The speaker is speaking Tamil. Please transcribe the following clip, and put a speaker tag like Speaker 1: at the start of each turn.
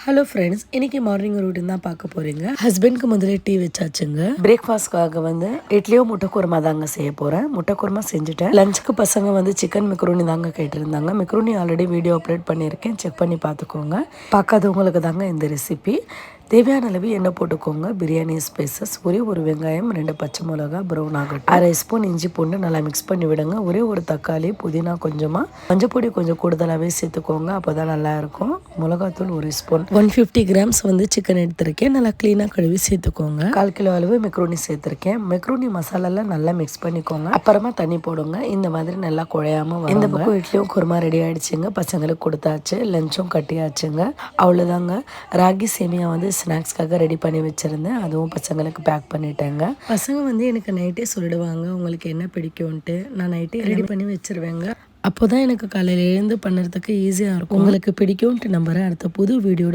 Speaker 1: ஹலோ ஃப்ரெண்ட்ஸ், இன்னைக்கு மார்னிங் ரூட்டின் தான் பார்க்க போறீங்க. ஹஸ்பண்ட்க்கு முதல்ல டீ வச்சாச்சுங்க. பிரேக்ஃபாஸ்ட்காக வந்து இட்லியோ முட்டை குருமா தாங்க செய்ய போறேன். முட்டை குருமா செஞ்சுட்டேன். லஞ்சுக்கு பசங்க வந்து சிக்கன் மெக்ரோனி தாங்க கேட்டிருந்தாங்க. மெக்ரோனி ஆல்ரெடி வீடியோ அப்லோட் பண்ணியிருக்கேன், செக் பண்ணி பார்த்துக்கோங்க. பார்க்காதவங்களுக்கு தாங்க இந்த ரெசிபி. தேவையான அளவு எண்ணெய் போட்டுக்கோங்க. பிரியாணி ஸ்பைசஸ் ஒரே ஒரு வெங்காயம், 2 பச்சை மிளகா ப்ரௌன் ஆகட்டும், 1/2 ஸ்பூன் இஞ்சி பூண்டு நல்லா மிக்ஸ் பண்ணி விடுங்க. ஒரே ஒரு தக்காளி, புதினா கொஞ்சமாக, மஞ்சள் பொடி கொஞ்சம் கூடுதலாகவே சேர்த்துக்கோங்க, அப்போ தான் நல்லாயிருக்கும். மிளகாத்தூள் 1 ஸ்பூன், 150 கிராம்ஸ் வந்து சிக்கன் எடுத்திருக்கேன். நல்லா க்ளீனாக கழுவி சேர்த்துக்கோங்க. 1/4 கிலோ அளவு மெக்ரோனி சேர்த்துருக்கேன். மெக்ரோனி மசாலாலாம் நல்லா மிக்ஸ் பண்ணிக்கோங்க. அப்புறமா தண்ணி போடுங்க. இந்த மாதிரி நல்லா குழையாம வரும். இந்த பக்கம் இட்லியும் குருமா ரெடி ஆயிடுச்சுங்க. பசங்களுக்கு கொடுத்தாச்சு. லஞ்சும் கட்டியாச்சுங்க. அவ்வளோதாங்க. ராகி சேமியா வந்து ஸ்நாக்ஸ்க்காக ரெடி பண்ணி வச்சுருந்தேன். அதுவும் பசங்களுக்கு பேக் பண்ணிட்டேங்க. பசங்க வந்து எனக்கு நைட்டே சொல்லிடுவாங்க உங்களுக்கு என்ன பிடிக்கும்ன்ட்டு. நான் நைட்டே ரெடி பண்ணி வச்சுருவேங்க. அப்போ தான் எனக்கு காலையில் எழுந்து பண்ணுறதுக்கு ஈஸியாக இருக்கும். உங்களுக்கு பிடிக்கும்ன்ட்டு நம்புறேன். அடுத்த புது வீடியோட